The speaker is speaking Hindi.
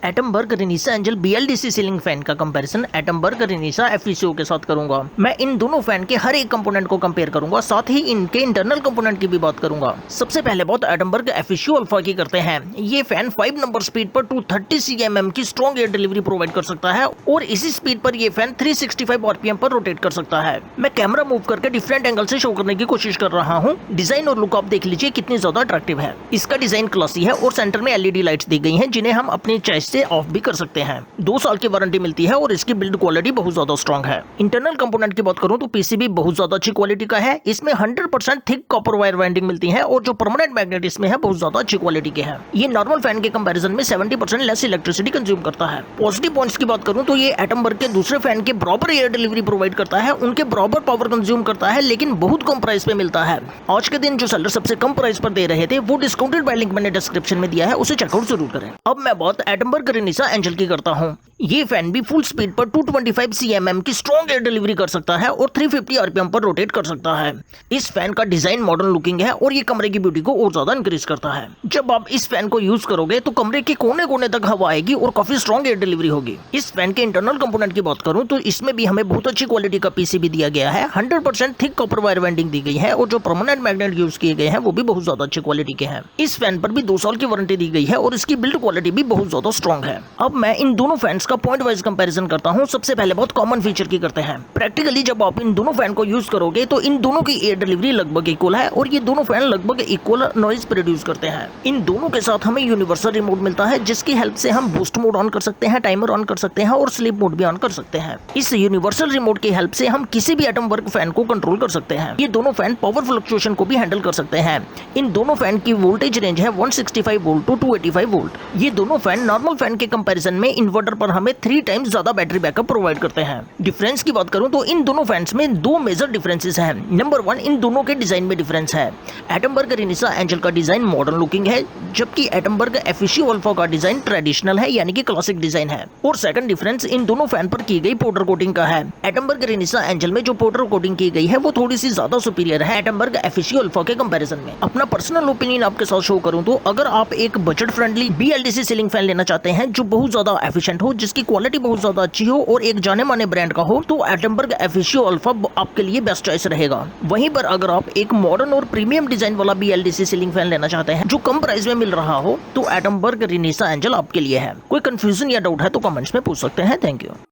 Atomberg रेनिसा angel BLDC ceiling fan का कंपैरिजन एटमबर्ग रेनिसा FECO के साथ करूंगा। मैं इन दोनों फैन के हर एक कंपोनेंट को कंपेयर करूंगा, साथ ही इनके इंटरनल कंपोनेंट की भी बात करूंगा। सबसे पहले बात एटमबर्ग FECO अल्फा की करते हैं। ये फैन 5 नंबर स्पीड पर 230 cm की स्ट्रॉन्ग एयर डिलीवरी प्रोवाइड कर सकता है और इसी स्पीड पर ये फैन 365 RPM पर रोटेट कर सकता है। मैं कैमरा मूव करके डिफरेंट एंगल से शो करने की कोशिश कर रहा हूँ। डिजाइन और लुक आप देख लीजिए कितनी ज्यादा अट्रैक्टिव है। इसका डिजाइन क्लासी है और सेंटर में LED लाइट्स दी गई हैं, जिन्हें हम अपनी चॉइस से ऑफ भी कर सकते हैं। 2 साल की वारंटी मिलती है और इसकी बिल्ड क्वालिटी बहुत ज्यादा स्ट्रॉन्ग है। इंटरनल कंपोनेंट की बात करूं तो PCB बहुत ज्यादा अच्छी क्वालिटी का है। इसमें 100% थिक कॉपर वायर वाइंडिंग मिलती है और जो परमानेंट मैग्नेट इसमें है बहुत ज्यादा अच्छी क्वालिटी के है। ये नॉर्मल फैन के कंपैरिजन में 70% लेस इलेक्ट्रिसिटी कंज्यूम करता है। पॉजिटिव पॉइंट्स की बात करूं तो ये एटमबर्ग के दूसरे फैन के बराबर एयर डिलीवरी प्रोवाइड करता है, उनके बराबर पावर कंज्यूम करता है, लेकिन बहुत कम प्राइस पे मिलता है। आज के दिन जो सेलर सबसे कम प्राइस पर दे रहे थे वो डिस्काउंटेड बाय लिंक मैंने डिस्क्रिप्शन में दिया है, उसे चेकआउट जरूर करें। अब मैं बात एटमबर्ग रेनिसा एंजल की करता हूँ। ये फैन भी फुल स्पीड पर 225 cm की स्ट्रॉन्ग एयर डिलीवरी कर सकता है और 350 RPM पर रोटेट कर सकता है। इस फैन का डिजाइन मॉडर्न लुकिंग है और ये कमरे की ब्यूटी को और ज्यादा इंक्रीज करता है। जब आप इस फैन को यूज करोगे तो कमरे के कोने कोने तक हवा आएगी और काफी स्ट्रॉन्ग एयर डिलीवरी होगी। इस फैन के इंटरनल कंपोनेंट की बात करूं तो इसमें भी हमें बहुत अच्छी क्वालिटी का PCB दिया गया है। 100% थिक कॉपर वायर वाइंडिंग दी गई है और जो परमानेंट मैग्नेट यूज किए गए हैं वो भी बहुत ज्यादा अच्छी क्वालिटी के हैं। इस फैन पर भी 2 साल की वारंटी दी गई है और इसकी बिल्ड क्वालिटी भी बहुत ज्यादा स्ट्रॉन्ग है। अब मैं इन दोनों फैंस का पॉइंट वाइज कंपैरिजन करता हूं। सबसे पहले बहुत कॉमन फीचर की करते हैं। प्रैक्टिकली जब आप इन दोनों फैन को यूज करोगे तो इन दोनों की एयर डिलीवरी लगभग इक्वल है और ये दोनों फैन लगभग इक्वल नॉइज प्रोड्यूस करते हैं। इन दोनों के साथ हमें यूनिवर्सल रिमोट मिलता है, जिसकी हेल्प से हम बूस्ट मोड ऑन कर सकते हैं, टाइमर ऑन कर सकते हैं और स्लीप मोड भी ऑन कर सकते हैं। इस यूनिवर्सल रिमोट की हेल्प से हम किसी भी एटमबर्ग फैन को कंट्रोल कर सकते हैं। ये दोनों फैन पावर फ्लक्चुएशन को भी हैंडल कर सकते हैं। इन दोनों फैन की वोल्टेज रेंज है 165 वोल्ट टू 285 वोल्ट। ये दोनों फैन नॉर्मल फैन के कंपैरिजन में इन्वर्टर पर हमें 3 टाइम्स ज्यादा बैटरी बैकअप प्रोवाइड करते हैं। डिफरेंस की बात करूं तो इन दोनों फैंस में 2 मेजर डिफरेंसेस हैं। नंबर 1, इन दोनों के डिजाइन में डिफरेंस है। एटमबर्ग रेनिसा एंजल का डिजाइन मॉडर्न लुकिंग है, जबकि एटमबर्ग FECO अल्फा का डिजाइन ट्रेडिशनल है, यानी कि क्लासिक डिजाइन है। और सेकंड डिफरेंस इन दोनों फैन पर की गई पाउडर कोटिंग का है। एटमबर्ग रेनिसा एंजल में जो पाउडर कोटिंग की गई है वो थोड़ी सी ज्यादा सुपीरियर है एटमबर्ग FECO अल्फा के कंपैरिजन में। अपना पर्सनल ओपिनियन आपके साथ शो करूं तो अगर आप एक budget friendly BLDC ceiling fan लेना चाहते हैं जो बहुत ज्यादा एफिशिएंट हो, जिसकी क्वालिटी बहुत ज्यादा अच्छी हो और एक जाने माने ब्रांड का हो, तो एटमबर्ग FECO अल्फा आपके लिए बेस्ट चॉइस रहेगा। वहीं पर अगर आप एक मॉडर्न और प्रीमियम डिजाइन वाला BLDC सीलिंग फैन लेना चाहते हैं जो कम प्राइस में मिल रहा हो, तो एटमबर्ग रेनिसा एंजल आपके लिए है। कोई कंफ्यूजन या डाउट है तो कमेंट्स में पूछ सकते हैं। Thank you.